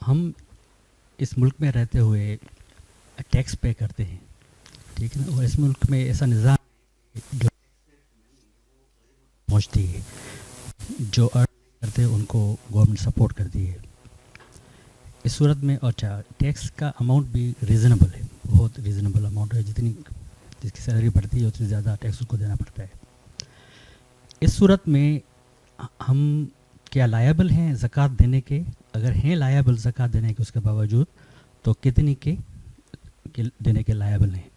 ہم اس ملک میں رہتے ہوئے ٹیکس پے کرتے ہیں، ٹھیک ہے نا، اور اس ملک میں ایسا نظام جو پہنچتی ہے، جو ارن کرتے ہیں ان کو گورنمنٹ سپورٹ کرتی ہے اس صورت میں. اچھا، ٹیکس کا اماؤنٹ بھی ریزنیبل ہے، بہت ریزنیبل اماؤنٹ ہے، جتنی جس کی سیلری بڑھتی ہے اتنی زیادہ ٹیکس اس کو دینا پڑتا ہے. اس صورت میں ہم کیا لائبل ہیں زکوٰۃ دینے کے؟ اگر ہیں لائبل زکوٰۃ دینے کے اس کے باوجود، تو کتنی کے دینے کے لائبل ہیں؟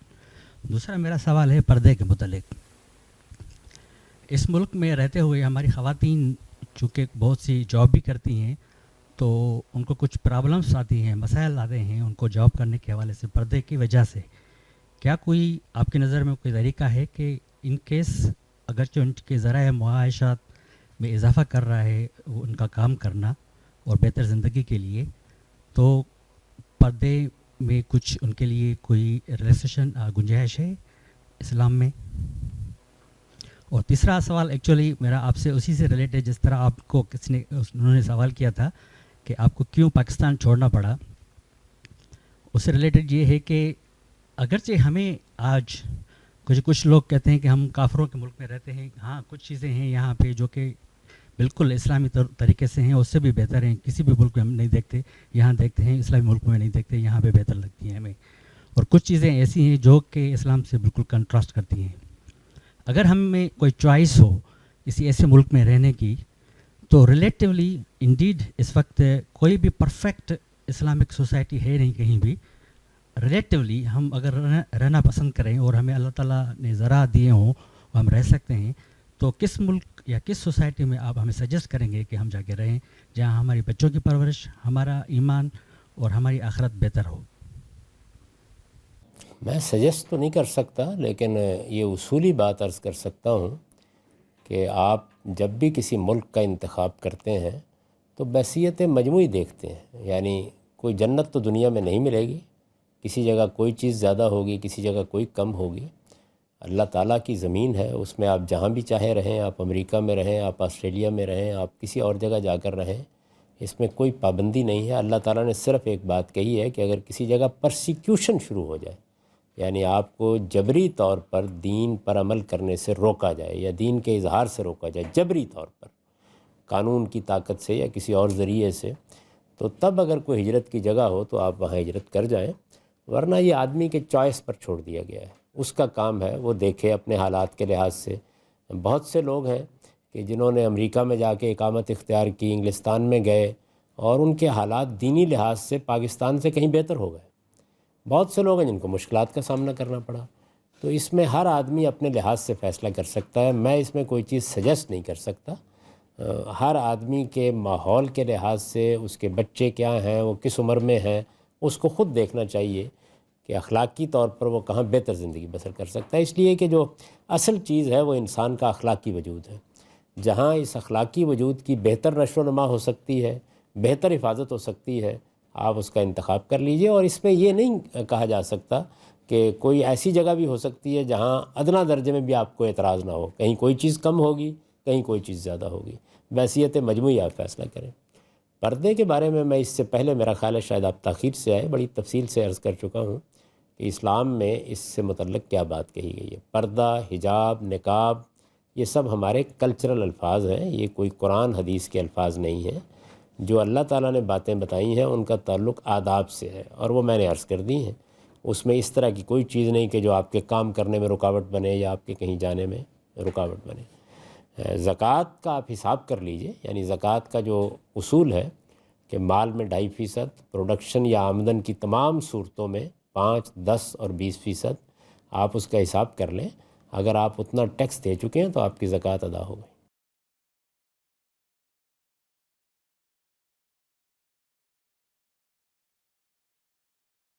دوسرا میرا سوال ہے پردے کے متعلق. اس ملک میں رہتے ہوئے ہماری خواتین چونکہ بہت سی جاب بھی کرتی ہیں، تو ان کو کچھ پرابلمس آتی ہیں، مسائل آتے ہیں ان کو جاب کرنے کے حوالے سے پردے کی وجہ سے. کیا کوئی آپ کی نظر میں کوئی طریقہ ہے کہ ان کیس اگرچہ ان کے ذرائع معاشات میں اضافہ کر رہا ہے ان کا کام کرنا اور بہتر زندگی کے لیے، تو پردے میں کچھ ان کے لیے کوئی ریلیکسیشن گنجائش ہے اسلام میں؟ اور تیسرا سوال ایکچولی میرا آپ سے اسی سے ریلیٹڈ، جس طرح آپ کو انہوں نے سوال کیا تھا کہ آپ کو کیوں پاکستان چھوڑنا پڑا، اس سے ریلیٹڈ یہ ہے کہ اگرچہ ہمیں آج کچھ لوگ کہتے ہیں کہ ہم کافروں کے ملک میں رہتے ہیں، ہاں کچھ چیزیں ہیں یہاں پہ جو کہ بالکل اسلامی طریقے سے ہیں، اس سے بھی بہتر ہیں، کسی بھی ملک میں ہم نہیں دیکھتے، یہاں دیکھتے ہیں، اسلامی ملک میں نہیں دیکھتے، یہاں پہ بہتر لگتی ہیں ہمیں. اور کچھ چیزیں ایسی ہیں جو کہ اسلام سے بالکل کنٹراسٹ کرتی ہیں. اگر ہمیں کوئی چوائس ہو کسی ایسے ملک میں رہنے کی، تو ریلیٹیولی انڈیڈ اس وقت کوئی بھی پرفیکٹ اسلامک سوسائٹی ہے نہیں کہیں بھی. ریلیٹیولی ہم اگر رہنا پسند کریں اور ہمیں اللہ تعالیٰ نے ذرا دیے ہوں اور ہم رہ سکتے ہیں، تو کس ملک یا کس سوسائٹی میں آپ ہمیں سجیسٹ کریں گے کہ ہم جا کے رہیں، جہاں ہماری بچوں کی پرورش، ہمارا ایمان اور ہماری آخرت بہتر ہو؟ میں سجیسٹ تو نہیں کر سکتا، لیکن یہ اصولی بات عرض کر سکتا ہوں کہ آپ جب بھی کسی ملک کا انتخاب کرتے ہیں تو بحثیت مجموعی دیکھتے ہیں. یعنی کوئی جنت تو دنیا میں نہیں ملے گی، کسی جگہ کوئی چیز زیادہ ہوگی، کسی جگہ کوئی کم ہوگی. اللہ تعالیٰ کی زمین ہے، اس میں آپ جہاں بھی چاہیں رہیں، آپ امریکہ میں رہیں، آپ آسٹریلیا میں رہیں، آپ کسی اور جگہ جا کر رہیں، اس میں کوئی پابندی نہیں ہے. اللہ تعالیٰ نے صرف ایک بات کہی ہے کہ اگر کسی جگہ پرسیکیوشن شروع ہو جائے، یعنی آپ کو جبری طور پر دین پر عمل کرنے سے روکا جائے یا دین کے اظہار سے روکا جائے، جبری طور پر قانون کی طاقت سے یا کسی اور ذریعے سے، تو تب اگر کوئی ہجرت کی جگہ ہو تو آپ وہاں ہجرت کر جائیں. ورنہ یہ آدمی کے چوائس پر چھوڑ دیا گیا ہے، اس کا کام ہے وہ دیکھے اپنے حالات کے لحاظ سے. بہت سے لوگ ہیں کہ جنہوں نے امریکہ میں جا کے اقامت اختیار کی، انگلستان میں گئے اور ان کے حالات دینی لحاظ سے پاکستان سے کہیں بہتر ہو گئے. بہت سے لوگ ہیں جن کو مشکلات کا سامنا کرنا پڑا. تو اس میں ہر آدمی اپنے لحاظ سے فیصلہ کر سکتا ہے. میں اس میں کوئی چیز سجیسٹ نہیں کر سکتا. ہر آدمی کے ماحول کے لحاظ سے، اس کے بچے کیا ہیں، وہ کس عمر میں ہیں، اس کو خود دیکھنا چاہیے کہ اخلاقی طور پر وہ کہاں بہتر زندگی بسر کر سکتا ہے. اس لیے کہ جو اصل چیز ہے وہ انسان کا اخلاقی وجود ہے. جہاں اس اخلاقی وجود کی بہتر نشو و نما ہو سکتی ہے، بہتر حفاظت ہو سکتی ہے، آپ اس کا انتخاب کر لیجئے. اور اس میں یہ نہیں کہا جا سکتا کہ کوئی ایسی جگہ بھی ہو سکتی ہے جہاں ادنا درجے میں بھی آپ کو اعتراض نہ ہو، کہیں کوئی چیز کم ہوگی، کہیں کوئی چیز زیادہ ہوگی. بحیثیت مجموعی آپ فیصلہ کریں. پردے کے بارے میں اس سے پہلے میرا خیال ہے شاید آپ تاخیر سے آئے، بڑی تفصیل سے عرض کر چکا ہوں کہ اسلام میں اس سے متعلق کیا بات کہی گئی ہے. پردہ، حجاب، نقاب، یہ سب ہمارے کلچرل الفاظ ہیں، یہ کوئی قرآن حدیث کے الفاظ نہیں ہیں. جو اللہ تعالیٰ نے باتیں بتائی ہیں ان کا تعلق آداب سے ہے، اور وہ میں نے عرض کر دی ہیں. اس میں اس طرح کی کوئی چیز نہیں کہ جو آپ کے کام کرنے میں رکاوٹ بنے یا آپ کے کہیں جانے میں رکاوٹ بنے. زکوٰۃ کا آپ حساب کر لیجئے. یعنی زکوٰۃ کا جو اصول ہے کہ مال میں 2.5% پروڈکشن یا آمدن کی تمام صورتوں میں 5، 10 اور 20% آپ اس کا حساب کر لیں. اگر آپ اتنا ٹیکس دے چکے ہیں تو آپ کی زکوٰۃ ادا ہو گئی.